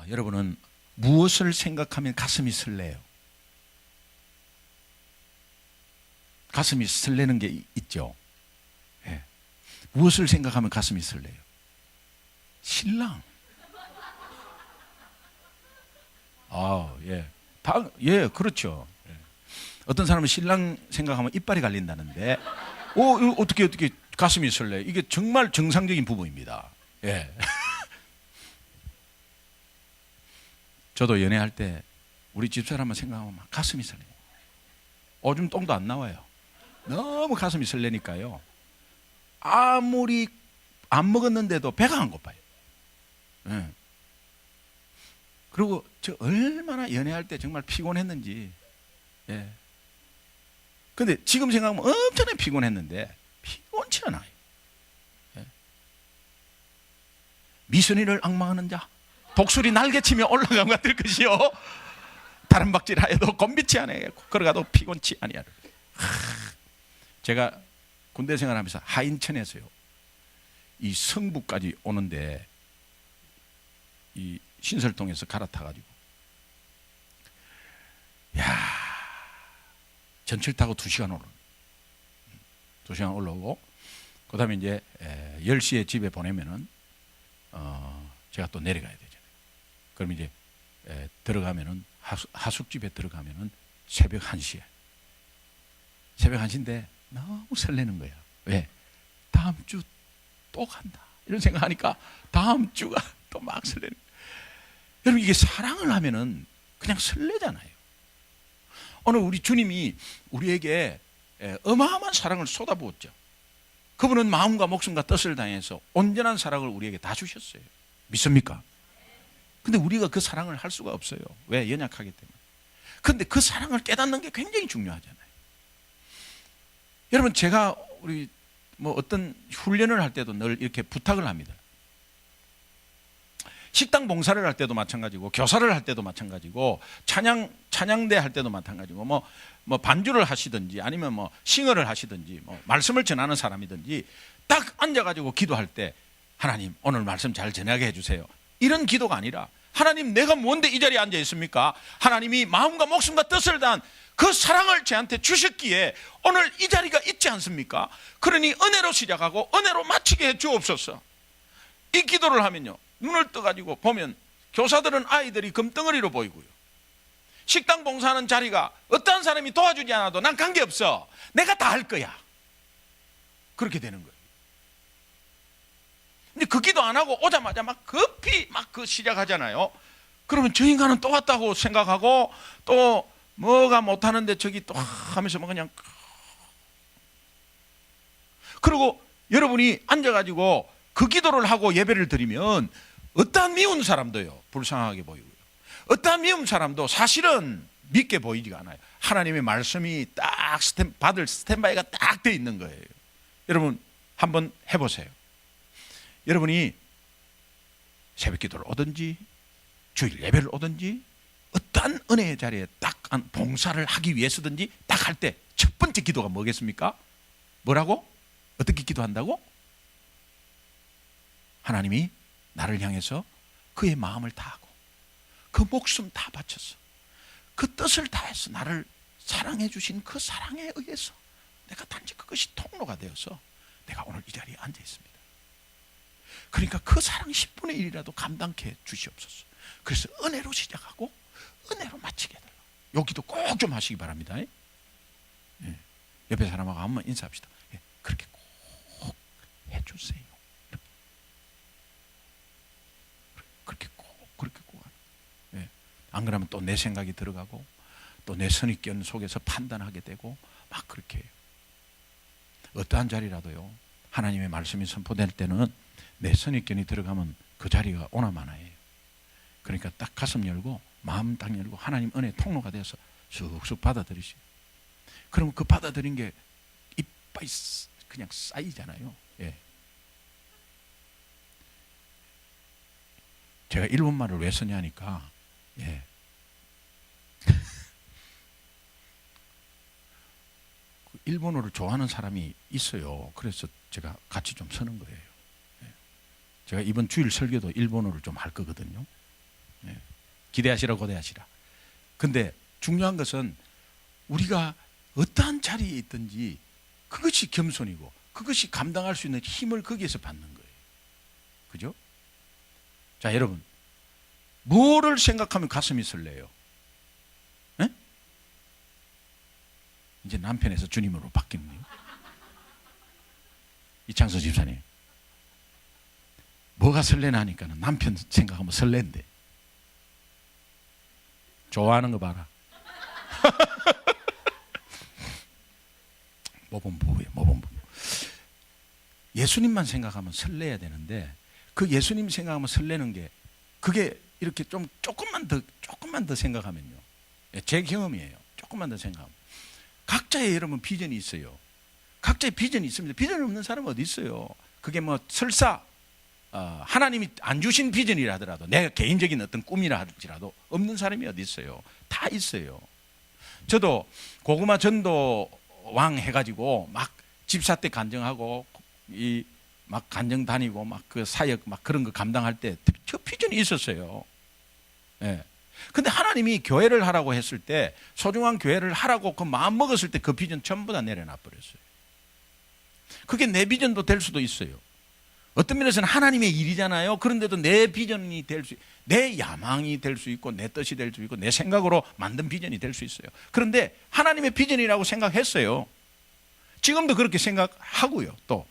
여러분은 무엇을 생각하면 가슴이 설레요? 가슴이 설레는 게 있죠. 예. 무엇을 생각하면 가슴이 설레요? 신랑. 예. 예, 그렇죠. 예. 어떤 사람은 신랑 생각하면 이빨이 갈린다는데, 이거 어떻게 가슴이 설레요? 이게 정말 정상적인 부부입니다. 예. 저도 연애할 때 우리 집사람만 생각하면 막 가슴이 설레요. 오줌 똥도 안 나와요. 너무 가슴이 설레니까요. 아무리 안 먹었는데도 배가 안 고파요. 예. 그리고 저 얼마나 연애할 때 정말 피곤했는지. 예. 근데 지금 생각하면 엄청나게 피곤했는데 피곤치 않아요. 예. 미선이를 앙망하는 자 독수리 날개치며 올라간 것 같을 것이요 다른 박질하여도 곤비치 아니하여 걸어가도 피곤치 아니하리. 제가 군대 생활하면서 하인천에서요 이 성북까지 오는데 이 신설동에서 갈아타가지고 전철 타고 2시간 2시간 올라오고 그 다음에 이제 10시에 집에 보내면은 제가 또 내려가야 되잖아요. 그럼 이제 들어가면은 하숙집에 들어가면은 새벽 1시에 새벽 1시인데 너무 설레는 거야. 왜? 다음 주 또 간다 이런 생각하니까 다음 주가 또 막 설레는 거야. 여러분 이게 사랑을 하면은 그냥 설레잖아요. 오늘 우리 주님이 우리에게 어마어마한 사랑을 쏟아부었죠. 그분은 마음과 목숨과 뜻을 다해서 온전한 사랑을 우리에게 다 주셨어요. 믿습니까? 근데 우리가 그 사랑을 할 수가 없어요. 왜? 연약하기 때문에. 근데 그 사랑을 깨닫는 게 굉장히 중요하잖아요. 여러분 제가 우리 어떤 훈련을 할 때도 늘 이렇게 부탁을 합니다. 식당 봉사를 할 때도 마찬가지고 교사를 할 때도 마찬가지고 찬양대 할 때도 마찬가지고 뭐 반주를 하시든지 아니면 뭐 싱어를 하시든지 뭐 말씀을 전하는 사람이든지 딱 앉아가지고 기도할 때 하나님 오늘 말씀 잘 전하게 해주세요. 이런 기도가 아니라 하나님 내가 뭔데 이 자리에 앉아 있습니까? 하나님이 마음과 목숨과 뜻을 다한 그 사랑을 저한테 주셨기에 오늘 이 자리가 있지 않습니까? 그러니 은혜로 시작하고 은혜로 마치게 해 주옵소서. 이 기도를 하면요 눈을 떠가지고 보면 교사들은 아이들이 금덩어리로 보이고요 식당 봉사하는 자리가 어떠한 사람이 도와주지 않아도 난 관계없어 내가 다 할 거야 그렇게 되는 거예요. 근데 그 기도 안 하고 오자마자 막 급히 막 시작하잖아요. 그러면 저 인간은 또 왔다고 생각하고 또 뭐가 못하는데 저기 또 하면서 뭐 그냥 그리고 여러분이 앉아가지고 그 기도를 하고 예배를 드리면 어떠한 미운 사람도요 불쌍하게 보이고요 어떠한 미운 사람도 사실은 믿게 보이지가 않아요. 하나님의 말씀이 딱 받을 스탠바이가 딱 돼 있는 거예요. 여러분 한번 해보세요. 여러분이 새벽 기도를 오든지 주일 예배를 오든지 어떠한 은혜의 자리에 딱 봉사를 하기 위해서든지 딱 할 때 첫 번째 기도가 뭐겠습니까? 뭐라고? 어떻게 기도한다고? 하나님이 나를 향해서 그의 마음을 다하고 그 목숨 다 바쳐서 그 뜻을 다해서 나를 사랑해 주신 그 사랑에 의해서 내가 단지 그것이 통로가 되어서 내가 오늘 이 자리에 앉아 있습니다. 그러니까 그 사랑 10분의 1이라도 감당케 해 주시옵소서. 그래서 은혜로 시작하고 은혜로 마치게 해달라. 여기도 꼭 좀 하시기 바랍니다. 예. 옆에 사람하고 한번 인사합시다. 예. 그렇게 꼭 해주세요. 그렇게 꼭 예. 안 그러면 또 내 생각이 들어가고 또 내 선입견 속에서 판단하게 되고 막 그렇게 해요. 어떠한 자리라도요 하나님의 말씀이 선포될 때는 내 선입견이 들어가면 그 자리가 오나마나예요. 그러니까 딱 가슴 열고 마음 딱 열고 하나님 은혜 통로가 돼서 쑥쑥 받아들이시고 그러면 그 받아들인 게 이빨 그냥 쌓이잖아요. 예. 제가 일본말을 왜 쓰냐니까 예. 일본어를 좋아하는 사람이 있어요. 그래서 제가 같이 좀 쓰는 거예요. 예. 제가 이번 주일 설교도 일본어를 좀 할 거거든요. 예. 기대하시라 고대하시라. 근데 중요한 것은 우리가 어떠한 자리에 있든지 그것이 겸손이고 그것이 감당할 수 있는 힘을 거기에서 받는 거예요. 그죠? 자, 여러분, 뭐를 생각하면 가슴이 설레요? 에? 이제 남편에서 주님으로 바뀌는 거예요. 이창서 집사님, 뭐가 설레나 하니까는 남편 생각하면 설렌대. 좋아하는 거 봐라. 모범 부부예요, 모범 부부. 예수님만 생각하면 설레야 되는데 그 예수님 생각하면 설레는 게 그게 이렇게 좀 조금만 더 생각하면요. 제 경험이에요. 조금만 더 생각하면 각자의 여러분 비전이 있어요. 각자의 비전이 있습니다. 비전이 없는 사람은 어디 있어요? 그게 뭐 설사 하나님이 안 주신 비전이라 하더라도 내가 개인적인 어떤 꿈이라 할지라도 없는 사람이 어디 있어요? 다 있어요. 저도 고구마 전도 왕 해가지고 막 집사 때 간증하고 막 간증 다니고 막 그 사역 막 그런 거 감당할 때 저 비전이 있었어요. 예. 근데 하나님이 교회를 하라고 했을 때 소중한 교회를 하라고 그 마음 먹었을 때 그 비전 전부 다 내려놔 버렸어요. 그게 내 비전도 될 수도 있어요. 어떤 면에서는 하나님의 일이잖아요. 그런데도 내 비전이 될 수, 내 야망이 될 수 있고 내 뜻이 될 수 있고 내 생각으로 만든 비전이 될 수 있어요. 그런데 하나님의 비전이라고 생각했어요. 지금도 그렇게 생각하고요. 또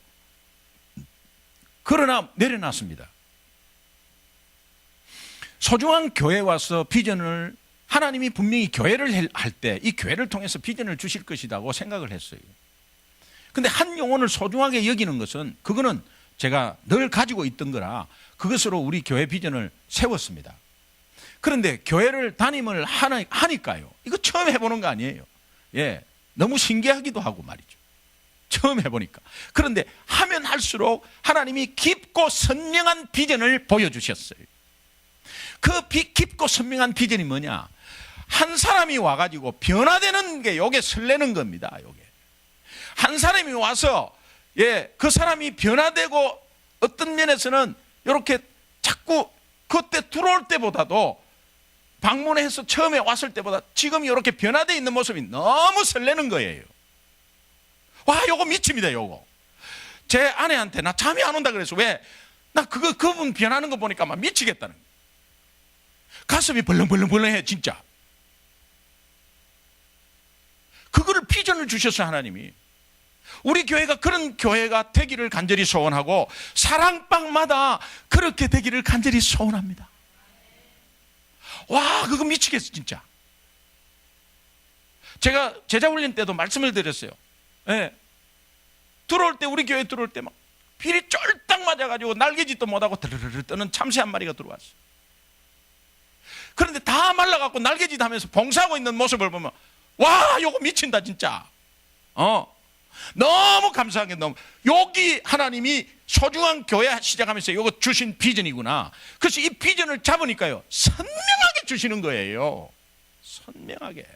그러나 내려놨습니다. 소중한 교회에 와서 비전을 하나님이 분명히 교회를 할 때 이 교회를 통해서 비전을 주실 것이라고 생각을 했어요. 근데 한 영혼을 소중하게 여기는 것은 그거는 제가 늘 가지고 있던 거라 그것으로 우리 교회 비전을 세웠습니다. 그런데 교회를 담임을 하니까요. 이거 처음 해보는 거 아니에요. 예, 너무 신기하기도 하고 말이죠. 처음 해보니까. 그런데 하면 할수록 하나님이 깊고 선명한 비전을 보여주셨어요. 그 깊고 선명한 비전이 뭐냐? 한 사람이 와가지고 변화되는 게 요게 설레는 겁니다. 요게. 한 사람이 와서 그 사람이 변화되고 어떤 면에서는 이렇게 자꾸 그때 들어올 때보다도 방문해서 처음에 왔을 때보다 지금 이렇게 변화되어 있는 모습이 너무 설레는 거예요. 와, 요거 미칩니다, 요거. 제 아내한테 나 잠이 안 온다 그래서 왜? 나 그분 변하는 거 보니까 막 미치겠다는 거예요. 가슴이 벌렁벌렁해, 진짜. 그거를 비전을 주셨어요, 하나님이. 우리 교회가 그런 교회가 되기를 간절히 소원하고 사랑방마다 그렇게 되기를 간절히 소원합니다. 와, 그거 미치겠어, 진짜. 제가 제자훈련 때도 말씀을 드렸어요. 예. 들어올 때, 우리 교회 들어올 때 막 비리 쫄딱 맞아가지고 날개짓도 못하고 드르르르 떠는 참새 한 마리가 들어왔어요. 그런데 다 말라갖고 날개짓 하면서 봉사하고 있는 모습을 보면 와, 요거 미친다, 진짜. 너무 감사한 게 너무, 여기 하나님이 소중한 교회 시작하면서 요거 주신 비전이구나. 그래서 이 비전을 잡으니까요, 선명하게 주시는 거예요. 선명하게.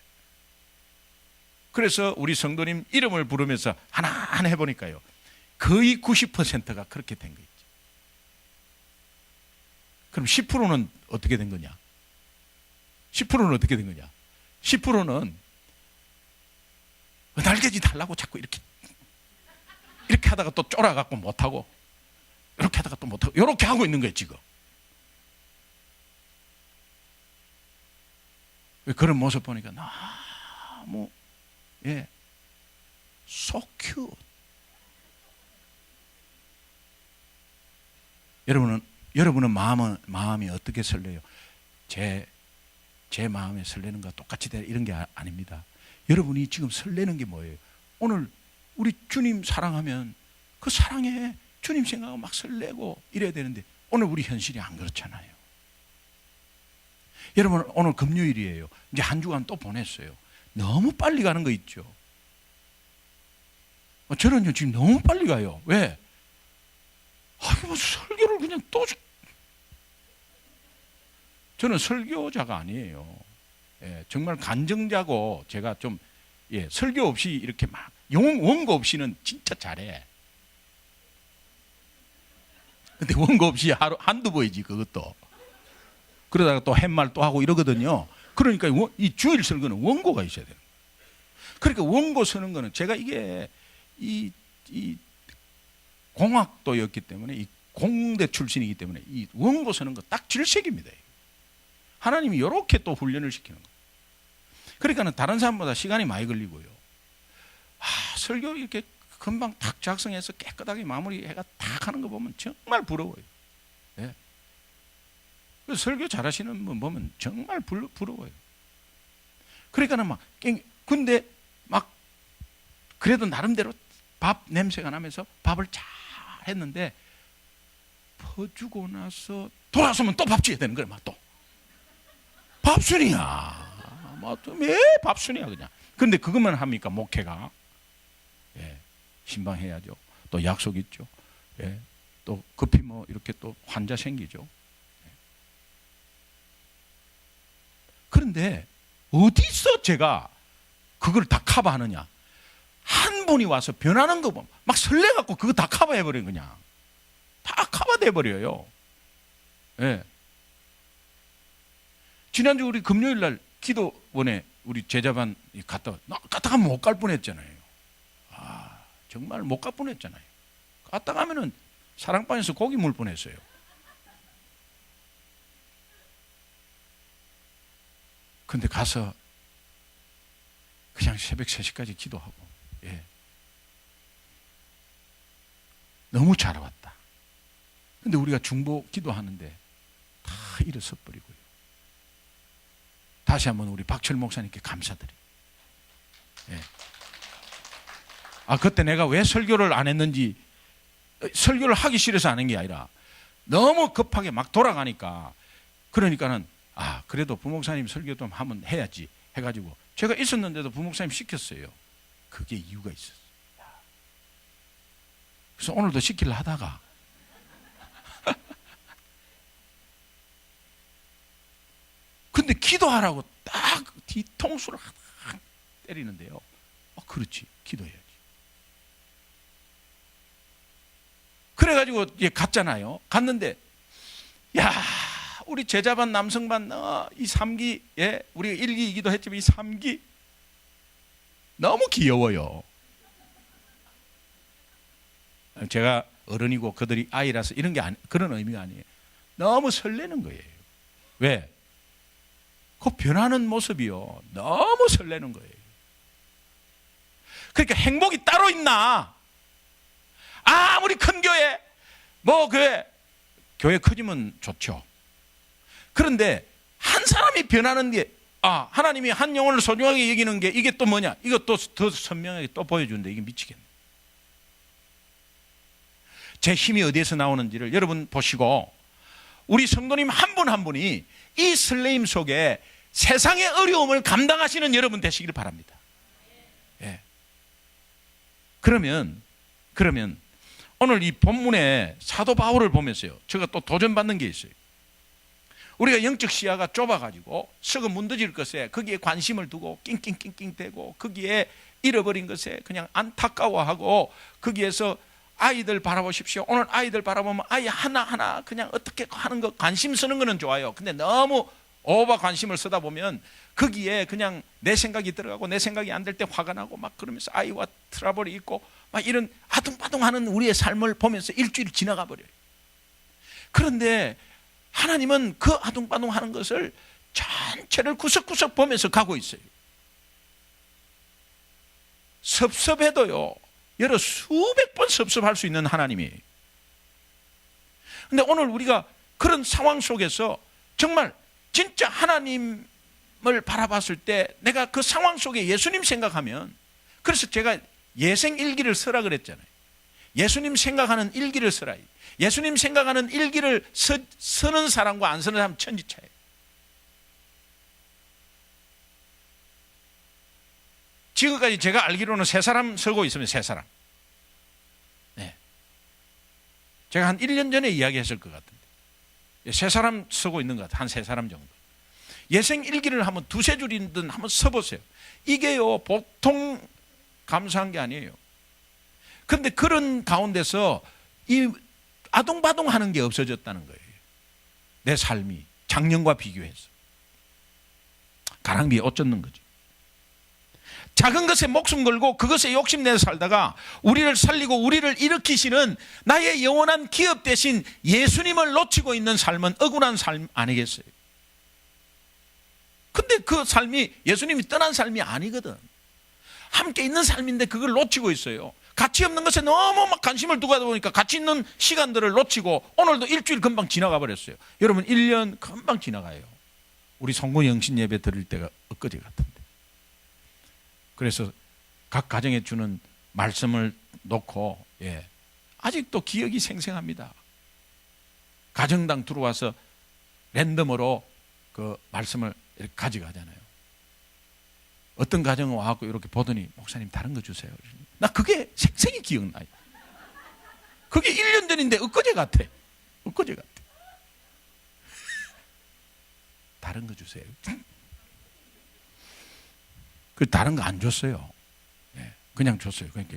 그래서 우리 성도님 이름을 부르면서 하나하나 해보니까요, 거의 90%가 그렇게 된 거 있죠. 그럼 10%는 어떻게 된 거냐? 10%는 어떻게 된 거냐? 10%는 날개짓 하려고 자꾸 이렇게 하다가 또 쫄아갖고 못하고, 이렇게 하다가 또 못하고, 이렇게 하고 있는 거예요, 지금. 그런 모습 보니까 너무, so cute. 여러분은 마음이 어떻게 설레요? 제 마음에 설레는 거 똑같이 이런 게 아닙니다. 여러분이 지금 설레는 게 뭐예요? 오늘 우리 주님 사랑하면 그 사랑에 주님 생각하고 막 설레고 이래야 되는데 오늘 우리 현실이 안 그렇잖아요. 여러분, 오늘 금요일이에요. 이제 한 주간 또 보냈어요. 너무 빨리 가는 거 있죠. 저는요 지금 너무 빨리 가요. 왜? 뭐 설교를 그냥 또, 저는 설교자가 아니에요. 정말 간증자고, 제가 좀 설교 없이 이렇게 막 원고 없이는 진짜 잘해. 근데 원고 없이 한두 번이지, 그것도. 그러다가 또 팻말 또 하고 이러거든요. 그러니까 이 주일 설교는 원고가 있어야 돼요. 그러니까 원고 쓰는 거는 제가 이게 이 공학도였기 때문에 이 공대 출신이기 때문에 이 원고 쓰는 거 딱 질색입니다. 하나님이 이렇게 또 훈련을 시키는 거예요. 그러니까는 다른 사람보다 시간이 많이 걸리고요. 설교 이렇게 금방 탁 작성해서 깨끗하게 마무리해가 탁 하는 거 보면 정말 부러워요. 예. 그래서 설교 잘하시는 분 보면 정말 부러워요. 그러니까는 막 근데 막 그래도 나름대로 밥 냄새가 나면서 밥을 잘 했는데 퍼주고 나서 돌아서면 또 밥 줘야 되는 거야. 막 또 밥순이야. 왜 밥순이야 그냥. 근데 그것만 합니까 목회가? 예, 신방해야죠. 또 약속 있죠. 예, 또 급히 뭐 이렇게 또 환자 생기죠. 예. 그런데 어디서 제가 그걸 다 커버하느냐? 한 분이 와서 변하는 거 보면 막 설레갖고 그거 다 커버해버려요. 그냥 다 커버돼 버려요. 예. 지난주 우리 금요일 날 기도원에 우리 제자반 갔다 가면 못 갈 뻔했잖아요. 정말 못 갈 뻔했잖아요. 갔다 가면은 사랑방에서 고기 물 뻔했어요. 근데 가서 그냥 새벽 3시까지 기도하고, 예. 너무 잘 왔다. 근데 우리가 중보 기도하는데 다 일어서 버리고요. 다시 한번 우리 박철 목사님께 감사드려요. 예. 그때 내가 왜 설교를 안 했는지, 설교를 하기 싫어서 안 한 게 아니라 너무 급하게 막 돌아가니까, 그러니까는 그래도 부목사님 설교 좀 한번 해야지 해가지고 제가 있었는데도 부목사님 시켰어요. 그게 이유가 있었어요. 그래서 오늘도 시키려 하다가 근데 기도하라고 딱 뒤통수를 하나 때리는데요. 그렇지, 기도해야지. 그래가지고 갔잖아요. 갔는데 우리 제자반 남성반 이 3기, 예, 우리가 1기 2기도 했지만 이 3기 너무 귀여워요. 제가 어른이고 그들이 아이라서 이런 게 그런 의미가 아니에요. 너무 설레는 거예요. 왜? 그 변하는 모습이요, 너무 설레는 거예요. 그러니까 행복이 따로 있나? 아무리 큰 교회, 교회 커지면 좋죠. 그런데 한 사람이 변하는 게, 하나님이 한 영혼을 소중하게 여기는 게 이게 또 뭐냐? 이것도 더 선명하게 또 보여주는데 이게 미치겠네. 제 힘이 어디에서 나오는지를 여러분 보시고, 우리 성도님 한 분 한 분이 이 설레임 속에 세상의 어려움을 감당하시는 여러분 되시길 바랍니다. 예. 그러면 오늘 이 본문에 사도 바울을 보면서요, 제가 또 도전받는 게 있어요. 우리가 영적 시야가 좁아가지고 썩어 문드질 것에 거기에 관심을 두고 낑낑낑낑대고 거기에 잃어버린 것에 그냥 안타까워하고 거기에서 아이들 바라보십시오. 오늘 아이들 바라보면 아이 하나하나 그냥 어떻게 하는 거 관심 쓰는 거는 좋아요. 근데 너무 오버 관심을 쓰다 보면 거기에 그냥 내 생각이 들어가고 내 생각이 안 될 때 화가 나고 막 그러면서 아이와 트러블이 있고 막 이런 아둥바둥하는 우리의 삶을 보면서 일주일이 지나가 버려요. 그런데 하나님은 그 아둥바둥하는 것을 전체를 구석구석 보면서 가고 있어요. 섭섭해도요, 여러 수백 번 섭섭할 수 있는 하나님이에요. 근데 오늘 우리가 그런 상황 속에서 정말 진짜 하나님을 바라봤을 때 내가 그 상황 속에 예수님 생각하면, 그래서 제가 예생 일기를 쓰라 그랬잖아요. 예수님 생각하는 일기를 쓰라. 예수님 생각하는 일기를 쓰는 사람과 안 쓰는 사람 천지차예요. 지금까지 제가 알기로는 3사람 쓰고 있습니다. 3사람. 네. 제가 한 1년 전에 이야기했을 것 같은데 3사람 쓰고 있는 것 같아요. 한 3사람 정도. 예생 일기를 한번 2-3줄이든 한번 써보세요. 이게요, 보통 감사한 게 아니에요. 그런데 그런 가운데서 이 아둥바둥 하는 게 없어졌다는 거예요. 내 삶이 작년과 비교해서. 가랑비에 옷 젖는 거죠. 작은 것에 목숨 걸고 그것에 욕심내서 살다가 우리를 살리고 우리를 일으키시는 나의 영원한 기업 대신 예수님을 놓치고 있는 삶은 억울한 삶 아니겠어요? 근데 그 삶이 예수님이 떠난 삶이 아니거든. 함께 있는 삶인데 그걸 놓치고 있어요. 가치 없는 것에 너무 막 관심을 두고 하다 보니까 가치 있는 시간들을 놓치고 오늘도 일주일 금방 지나가 버렸어요. 여러분 1년 금방 지나가요. 우리 성구 영신 예배 드릴 때가 엊그제 같은데. 그래서 각 가정에 주는 말씀을 놓고 아직도 기억이 생생합니다. 가정당 들어와서 랜덤으로 그 말씀을 이렇게 가져가잖아요. 어떤 가정은 와갖고 이렇게 보더니 목사님 다른 거 주세요. 나 그게 생생히 기억나요. 그게 1년 전인데 엊그제 같아. 엊그제 같아. 다른 거 주세요. 그 다른 거 안 줬어요. 그냥 줬어요. 그러니까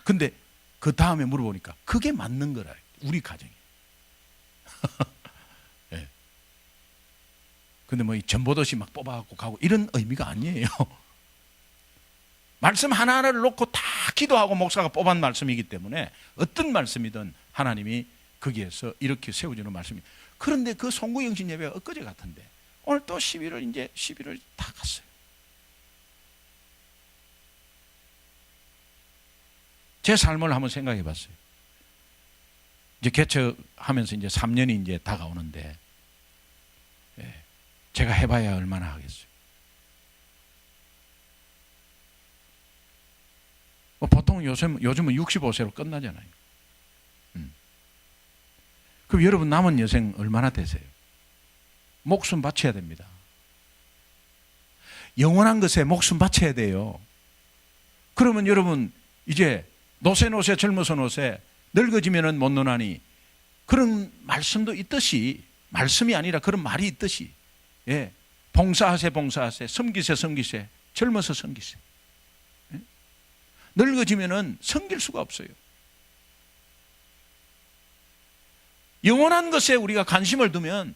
근데 그 다음에 물어보니까 그게 맞는 거라. 우리 가정에. 근데 뭐 이 전보도시 막 뽑아갖고 가고 이런 의미가 아니에요. 말씀 하나하나를 놓고 다 기도하고 목사가 뽑은 말씀이기 때문에 어떤 말씀이든 하나님이 거기에서 이렇게 세워주는 말씀이. 그런데 그 송구영신 예배가 엊그제 같은데 오늘 또 11월 다 갔어요. 제 삶을 한번 생각해 봤어요. 이제 개척하면서 이제 3년이 이제 다가오는데 제가 해봐야 얼마나 하겠어요. 보통 요즘은 65세로 끝나잖아요. 그럼 여러분 남은 여생 얼마나 되세요? 목숨 바쳐야 됩니다. 영원한 것에 목숨 바쳐야 돼요. 그러면 여러분 이제 노세 젊어서 노세 늙어지면은 못 노나니 그런 말씀도 있듯이 말씀이 아니라 그런 말이 있듯이 봉사하세 섬기세 젊어서 섬기세. 늙어지면은 섬길 수가 없어요. 영원한 것에 우리가 관심을 두면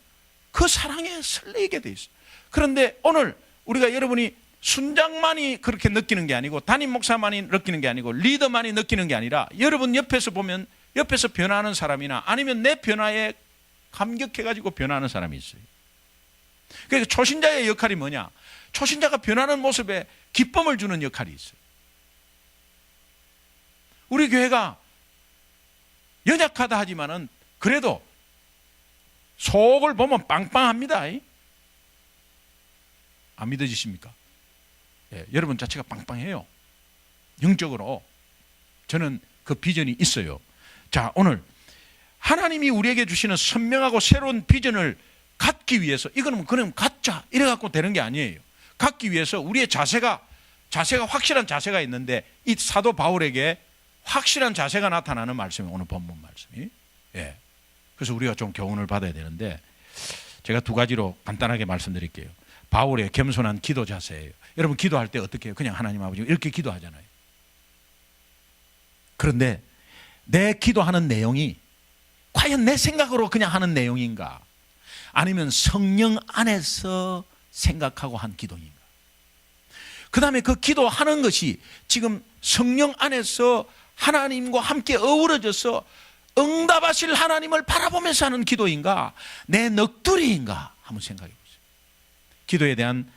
그 사랑에 설레게 돼 있어요. 그런데 오늘 우리가 여러분이 순장만이 그렇게 느끼는 게 아니고 담임 목사만이 느끼는 게 아니고 리더만이 느끼는 게 아니라 여러분 옆에서 보면 옆에서 변화하는 사람이나 아니면 내 변화에 감격해가지고 변화하는 사람이 있어요. 그러니까 초신자의 역할이 뭐냐? 초신자가 변하는 모습에 기쁨을 주는 역할이 있어요. 우리 교회가 연약하다 하지만은 그래도 속을 보면 빵빵합니다. 안 믿어지십니까? 여러분 자체가 빵빵해요. 영적으로 저는 그 비전이 있어요. 자, 오늘 하나님이 우리에게 주시는 선명하고 새로운 비전을 갖기 위해서 이거는 그냥 갖자 이래 갖고 되는 게 아니에요. 갖기 위해서 우리의 자세가 확실한 자세가 있는데 이 사도 바울에게 확실한 자세가 나타나는 말씀이 오늘 본문 말씀이. 그래서 우리가 좀 교훈을 받아야 되는데 제가 두 가지로 간단하게 말씀드릴게요. 바울의 겸손한 기도 자세예요. 여러분 기도할 때 어떻게 해요? 그냥 하나님 아버지 이렇게 기도하잖아요. 그런데 내 기도하는 내용이 과연 내 생각으로 그냥 하는 내용인가? 아니면 성령 안에서 생각하고 한 기도인가? 그 다음에 그 기도하는 것이 지금 성령 안에서 하나님과 함께 어우러져서 응답하실 하나님을 바라보면서 하는 기도인가? 내 넋두리인가? 한번 생각해 보세요. 기도에 대한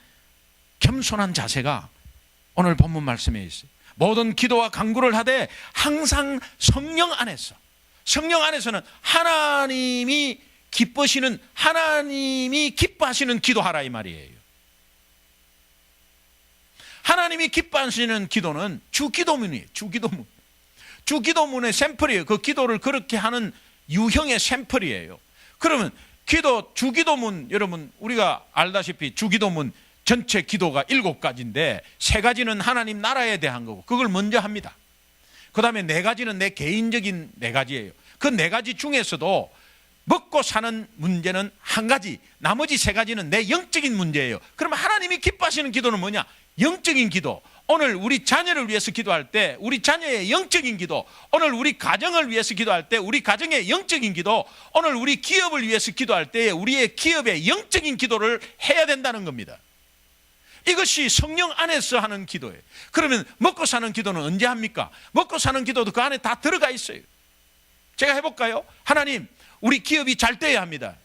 겸손한 자세가 오늘 본문 말씀에 있어요. 모든 기도와 간구를 하되 항상 성령 안에서는 하나님이 기뻐하시는 기도하라 이 말이에요. 하나님이 기뻐하시는 기도는 주기도문이에요. 주기도문의 샘플이에요. 그 기도를 그렇게 하는 유형의 샘플이에요. 그러면 주기도문 여러분 우리가 알다시피 주기도문 전체 기도가 7가지인데 3가지는 하나님 나라에 대한 거고 그걸 먼저 합니다. 그 다음에 4가지는 내 개인적인 4가지예요. 그 4가지 중에서도 먹고 사는 문제는 1가지, 나머지 3가지는 내 영적인 문제예요. 그러면 하나님이 기뻐하시는 기도는 뭐냐? 영적인 기도. 오늘 우리 자녀를 위해서 기도할 때 우리 자녀의 영적인 기도, 오늘 우리 가정을 위해서 기도할 때 우리 가정의 영적인 기도, 오늘 우리 기업을 위해서 기도할 때 우리의 기업의 영적인 기도를 해야 된다는 겁니다. 이것이 성령 안에서 하는 기도예요. 그러면 먹고 사는 기도는 언제 합니까? 먹고 사는 기도도 그 안에 다 들어가 있어요. 제가 해볼까요? 하나님, 우리 기업이 잘 돼야 합니다.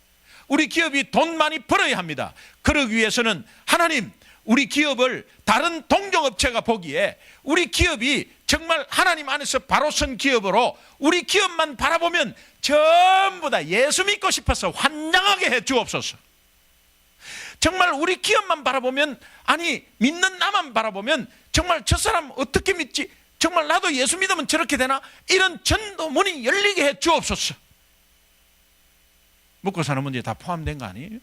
우리 기업이 돈 많이 벌어야 합니다. 그러기 위해서는 하나님, 우리 기업을 다른 동종업체가 보기에 우리 기업이 정말 하나님 안에서 바로 선 기업으로 우리 기업만 바라보면 전부 다 예수 믿고 싶어서 환장하게 해 주옵소서. 정말 우리 기업만 바라보면, 아니 믿는 나만 바라보면 정말 저 사람 어떻게 믿지? 정말 나도 예수 믿으면 저렇게 되나? 이런 전도문이 열리게 해 주옵소서. 먹고 사는 문제 다 포함된 거 아니에요?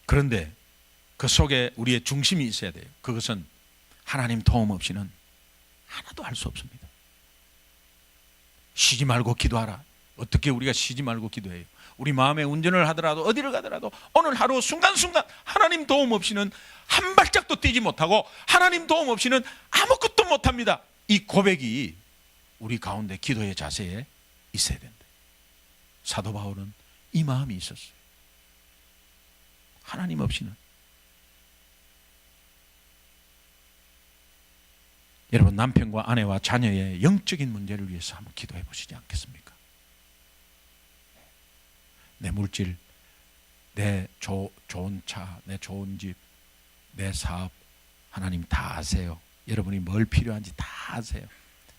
그런데 그 속에 우리의 중심이 있어야 돼요. 그것은 하나님 도움 없이는 하나도 할 수 없습니다. 쉬지 말고 기도하라. 어떻게 우리가 쉬지 말고 기도해요? 우리 마음의 운전을 하더라도 어디를 가더라도 오늘 하루 순간순간 하나님 도움 없이는 한 발짝도 뛰지 못하고 하나님 도움 없이는 아무것도 못합니다. 이 고백이 우리 가운데 기도의 자세에 있어야 된다. 사도 바울은 이 마음이 있었어요. 하나님 없이는. 여러분, 남편과 아내와 자녀의 영적인 문제를 위해서 한번 기도해 보시지 않겠습니까? 내 물질, 내 좋은 차, 내 좋은 집, 내 사업, 하나님 다 아세요. 여러분이 뭘 필요한지 다 아세요.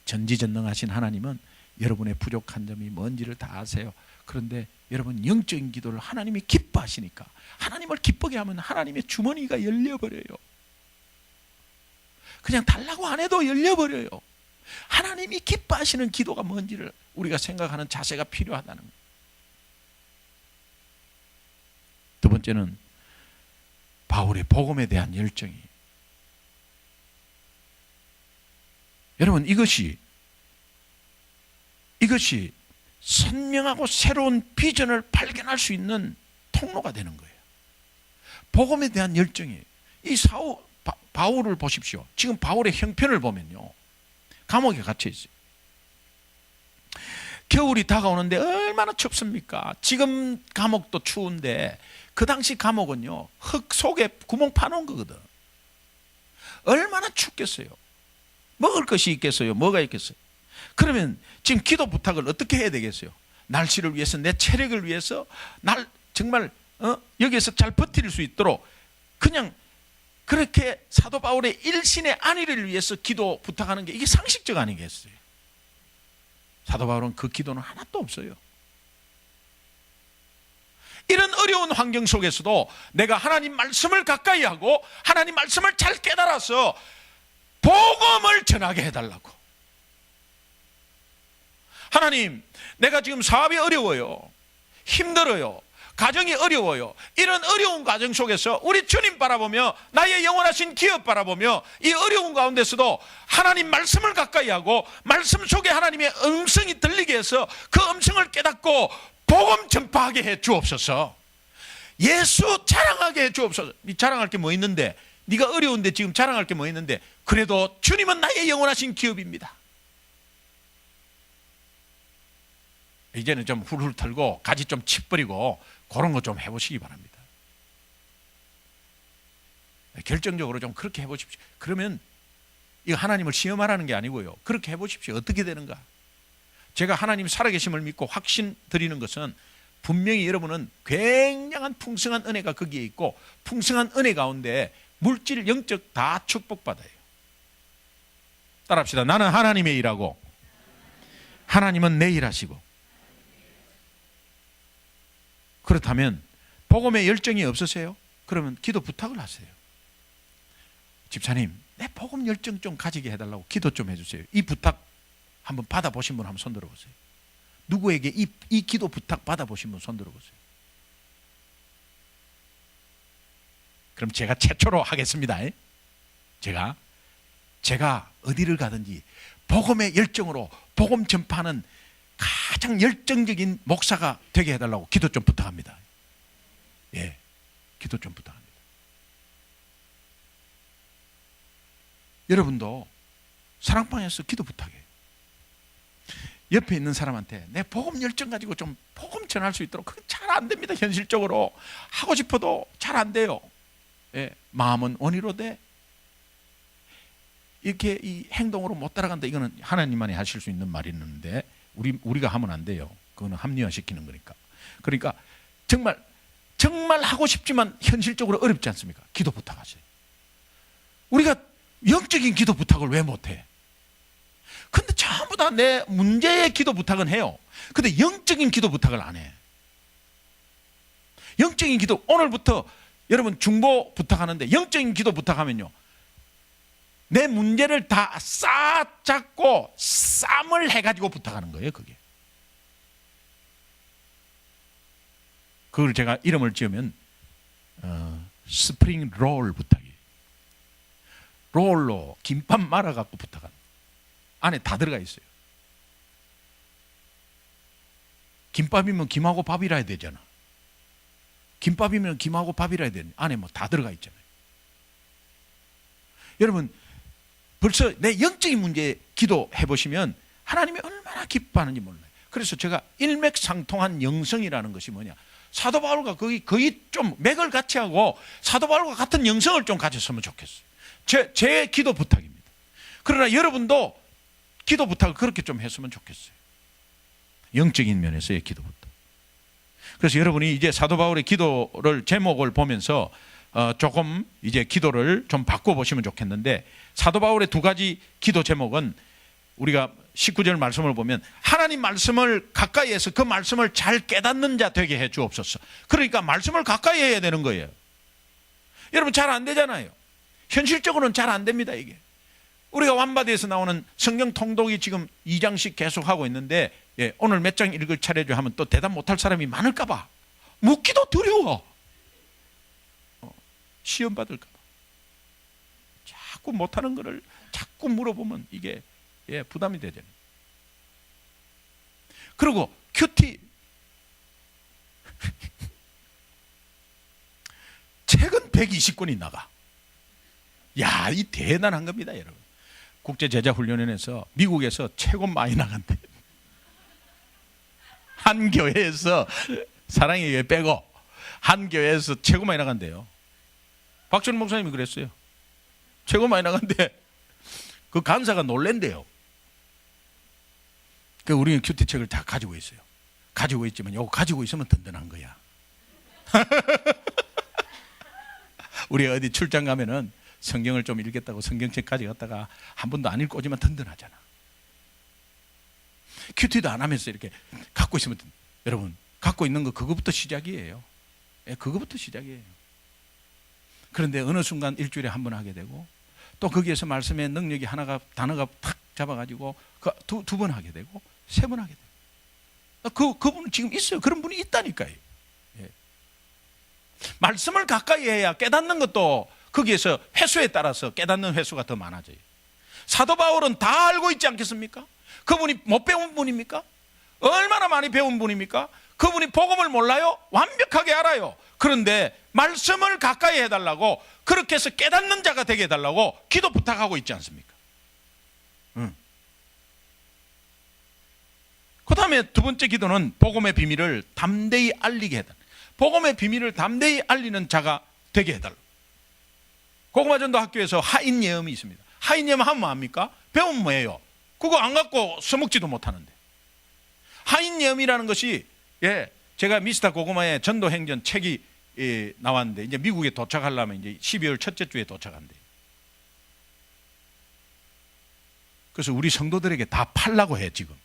전지전능하신 하나님은 여러분의 부족한 점이 뭔지를 다 아세요. 그런데 여러분, 영적인 기도를 하나님이 기뻐하시니까, 하나님을 기쁘게 하면 하나님의 주머니가 열려버려요. 그냥 달라고 안 해도 열려버려요. 하나님이 기뻐하시는 기도가 뭔지를 우리가 생각하는 자세가 필요하다는 거예요. 두 번째는 바울의 복음에 대한 열정이. 여러분, 이것이 선명하고 새로운 비전을 발견할 수 있는 통로가 되는 거예요. 복음에 대한 열정이. 이 바울을 보십시오. 지금 바울의 형편을 보면요, 감옥에 갇혀 있어요. 겨울이 다가오는데 얼마나 춥습니까? 지금 감옥도 추운데 그 당시 감옥은요, 흙 속에 구멍 파놓은 거거든. 얼마나 춥겠어요. 먹을 것이 있겠어요? 뭐가 있겠어요? 그러면 지금 기도 부탁을 어떻게 해야 되겠어요? 날씨를 위해서, 내 체력을 위해서, 정말 여기에서 잘 버틸 수 있도록 그냥 그렇게 사도 바울의 일신의 안위를 위해서 기도 부탁하는 게 이게 상식적 아니겠어요? 사도 바울은 그 기도는 하나도 없어요. 이런 어려운 환경 속에서도 내가 하나님 말씀을 가까이 하고 하나님 말씀을 잘 깨달아서 복음을 전하게 해달라고. 하나님, 내가 지금 사업이 어려워요. 힘들어요. 가정이 어려워요. 이런 어려운 가정 속에서 우리 주님 바라보며, 나의 영원하신 기업 바라보며, 이 어려운 가운데서도 하나님 말씀을 가까이 하고 말씀 속에 하나님의 음성이 들리게 해서 그 음성을 깨닫고 복음 전파하게 해 주옵소서. 예수 자랑하게 해 주옵소서. 네 자랑할 게 뭐 있는데, 네가 어려운데 지금 자랑할 게 뭐 있는데, 그래도 주님은 나의 영원하신 기업입니다. 이제는 좀 훌훌 털고 가지 좀 치버리고 그런 거 좀 해보시기 바랍니다. 결정적으로 좀 그렇게 해보십시오. 그러면 이거 하나님을 시험하라는 게 아니고요, 그렇게 해보십시오. 어떻게 되는가? 제가 하나님 살아계심을 믿고 확신 드리는 것은, 분명히 여러분은 굉장한 풍성한 은혜가 거기에 있고, 풍성한 은혜 가운데 물질, 영적 다 축복받아요. 따라합시다. 나는 하나님의 일하고 하나님은 내 일하시고. 그렇다면 복음에 열정이 없으세요? 그러면 기도 부탁을 하세요. 집사님, 내 복음 열정 좀 가지게 해달라고 기도 좀 해주세요. 이 부탁 한번 받아보신 분 한번 손 들어보세요. 누구에게 이 기도 부탁 받아보신 분 손 들어보세요. 그럼 제가 최초로 하겠습니다. 제가 어디를 가든지 복음의 열정으로 복음 전파하는 가장 열정적인 목사가 되게 해달라고 기도 좀 부탁합니다. 예, 기도 좀 부탁합니다. 여러분도 사랑방에서 기도 부탁해. 옆에 있는 사람한테 내 복음 열정 가지고 좀 복음 전할 수 있도록. 그건 잘 안 됩니다. 현실적으로 하고 싶어도 잘 안 돼요. 예, 마음은 원의로 돼. 이렇게 이 행동으로 못 따라간다. 이거는 하나님만이 하실 수 있는 말이 있는데 우리가 하면 안 돼요. 그거는 합리화시키는 거니까. 그러니까 정말 하고 싶지만 현실적으로 어렵지 않습니까? 기도 부탁하세요. 우리가 영적인 기도 부탁을 왜 못해? 근데 전부 다 내 문제의 기도 부탁은 해요. 근데 영적인 기도 부탁을 안 해. 영적인 기도, 오늘부터 여러분 중보 부탁하는데 영적인 기도 부탁하면요, 내 문제를 다 싸잡고 쌈을 해가지고 부탁하는 거예요. 그걸 제가 이름을 지으면 스프링 롤 부탁이에요. 롤로 김밥 말아갖고 부탁하는, 안에 다 들어가 있어요. 김밥이면 김하고 밥이라 해야 되잖아. 김밥이면 김하고 밥이라 해야 되잖아. 안에 뭐 다 들어가 있잖아요. 여러분 벌써 내 영적인 문제 기도해 보시면 하나님이 얼마나 기뻐하는지 몰라요. 그래서 제가 일맥상통한 영성이라는 것이 뭐냐, 사도 바울과 거의 좀 맥을 같이 하고 사도 바울과 같은 영성을 좀 가졌으면 좋겠어요. 제 기도 부탁입니다. 그러나 여러분도 기도 부탁을 그렇게 좀 했으면 좋겠어요. 영적인 면에서의 기도 부탁. 그래서 여러분이 이제 사도 바울의 기도를 제목을 보면서 조금 이제 기도를 좀 바꿔보시면 좋겠는데, 사도 바울의 두 가지 기도 제목은 우리가 19절 말씀을 보면 하나님 말씀을 가까이 해서 그 말씀을 잘 깨닫는 자 되게 해 주옵소서. 그러니까 말씀을 가까이 해야 되는 거예요. 여러분 잘 안 되잖아요. 현실적으로는 잘 안 됩니다. 이게 우리가 완바디에서 나오는 성경 통독이 지금 2장씩 계속 하고 있는데, 예, 오늘 몇 장 읽을 차례죠 하면 또 대답 못할 사람이 많을까 봐 묻기도 두려워. 시험 받을까 봐 자꾸 못하는 거를 자꾸 물어보면 이게 부담이 되잖아요. 그리고 큐티 책은 120권이 나가. 야, 이 대단한 겁니다, 여러분. 국제제자훈련원에서 미국에서 최고 많이 나간대. 한 교회에서, 사랑의 교회 빼고 한 교회에서 최고 많이 나간대요. 박준호 목사님이 그랬어요. 최고 많이 나간대. 그 간사가 놀랜대요. 그 우리는 큐티 책을 다 가지고 있어요. 가지고 있지만 이거 가지고 있으면 든든한 거야. 우리 어디 출장 가면은 성경을 좀 읽겠다고 성경책 가져갔다가 한 번도 안 읽고 오지만 든든하잖아. 큐티도 안 하면서 이렇게 갖고 있으면 여러분 갖고 있는 거 그거부터 시작이에요. 그거부터 시작이에요. 그런데 어느 순간 일주일에 한 번 하게 되고 또 거기에서 말씀의 능력이 하나가 단어가 탁 잡아가지고 두 번 하게 되고 세 번 하게 되고 그분 지금 있어요. 그런 분이 있다니까요. 예. 말씀을 가까이 해야 깨닫는 것도 거기에서 횟수에 따라서 깨닫는 횟수가 더 많아져요. 사도 바울은 다 알고 있지 않겠습니까? 그분이 못 배운 분입니까? 얼마나 많이 배운 분입니까? 그분이 복음을 몰라요? 완벽하게 알아요. 그런데 말씀을 가까이 해달라고, 그렇게 해서 깨닫는 자가 되게 해달라고 기도 부탁하고 있지 않습니까? 그 다음에 두 번째 기도는 복음의 비밀을 담대히 알리게 해달라. 복음의 비밀을 담대히 알리는 자가 되게 해달라. 고구마전도 학교에서 하인 예언이 있습니다. 하인 예언 하면 뭐합니까? 배우면 뭐예요? 그거 안 갖고 써먹지도 못하는데. 하인 예언이라는 것이, 제가 미스터 고구마의 전도 행전 책이 나왔는데 이제 미국에 도착하려면 이제 12월 첫째 주에 도착한대. 그래서 우리 성도들에게 다 팔라고 해. 지금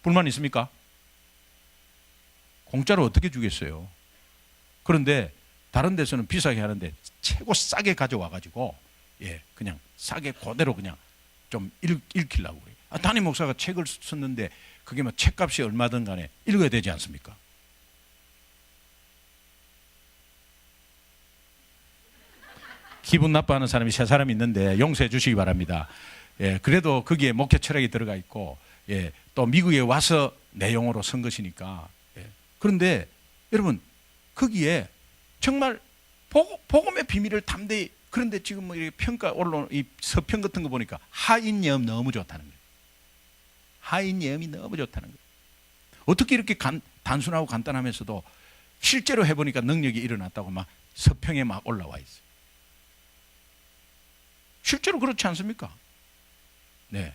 불만 있습니까? 공짜로 어떻게 주겠어요? 그런데 다른 데서는 비싸게 하는데 최고 싸게 가져와 가지고 그냥 싸게 그대로 그냥 좀 읽히려고 그래요. 담임 목사가 책을 썼는데 그게 뭐 책값이 얼마든 간에 읽어야 되지 않습니까? 기분 나빠하는 사람이 세 사람 있는데 용서해 주시기 바랍니다. 그래도 거기에 목회 철학이 들어가 있고, 또 미국에 와서 내용으로 쓴 것이니까. 그런데 여러분 거기에 정말 복음의 비밀을 담대히. 그런데 지금 뭐 이렇게 평가 올라오는 이 서평 같은 거 보니까 하인 예언 너무 좋다는 거예요. 하인 예언이 너무 좋다는 거예요. 어떻게 이렇게 단순하고 간단하면서도 실제로 해보니까 능력이 일어났다고 막 서평에 막 올라와 있어요. 실제로 그렇지 않습니까? 네.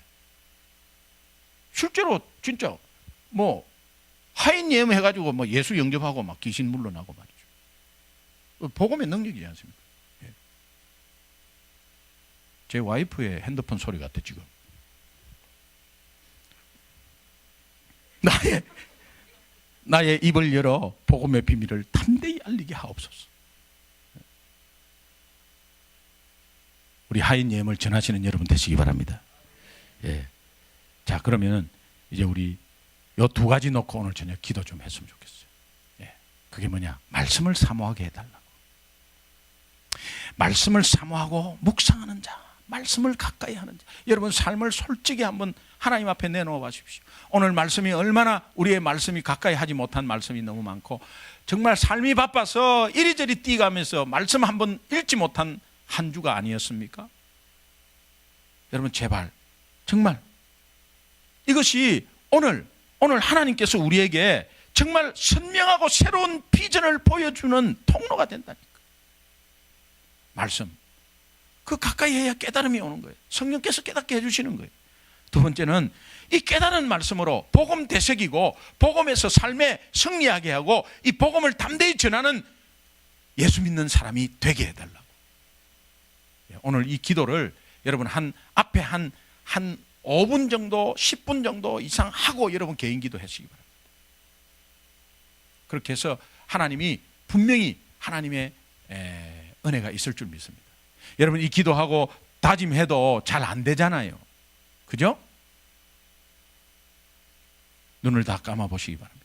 실제로 진짜 뭐 하인 예언 해가지고 뭐 예수 영접하고 막 귀신 물러나고 말이죠. 복음의 능력이지 않습니까? 예. 제 와이프의 핸드폰 소리 같아 지금. 나의 입을 열어 복음의 비밀을 담대히 알리게 하옵소서. 우리 하인 예언을 전하시는 여러분 되시기 바랍니다. 예. 자, 그러면 이제 우리 요 두 가지 놓고 오늘 저녁 기도 좀 했으면 좋겠어요. 예. 그게 뭐냐? 말씀을 사모하게 해달라고. 말씀을 사모하고 묵상하는 자, 말씀을 가까이 하는 자. 여러분 삶을 솔직히 한번 하나님 앞에 내놓아 보십시오. 오늘 말씀이 얼마나 우리의 말씀이 가까이 하지 못한 말씀이 너무 많고 정말 삶이 바빠서 이리저리 뛰어가면서 말씀 한번 읽지 못한 한 주가 아니었습니까? 여러분 제발 정말 이것이 오늘 하나님께서 우리에게 정말 선명하고 새로운 비전을 보여주는 통로가 된다니까. 말씀 그 가까이 해야 깨달음이 오는 거예요. 성령께서 깨닫게 해주시는 거예요. 두 번째는 이 깨달은 말씀으로 복음 되새기고 복음에서 삶에 승리하게 하고 이 복음을 담대히 전하는 예수 믿는 사람이 되게 해달라고. 오늘 이 기도를 여러분 앞에 한 5분 정도 10분 정도 이상 하고 여러분 개인 기도 하시기 바랍니다. 그렇게 해서 하나님이 분명히 하나님의 은혜가 있을 줄 믿습니다. 여러분 이 기도하고 다짐해도 잘 안 되잖아요. 그죠? 눈을 다 감아 보시기 바랍니다.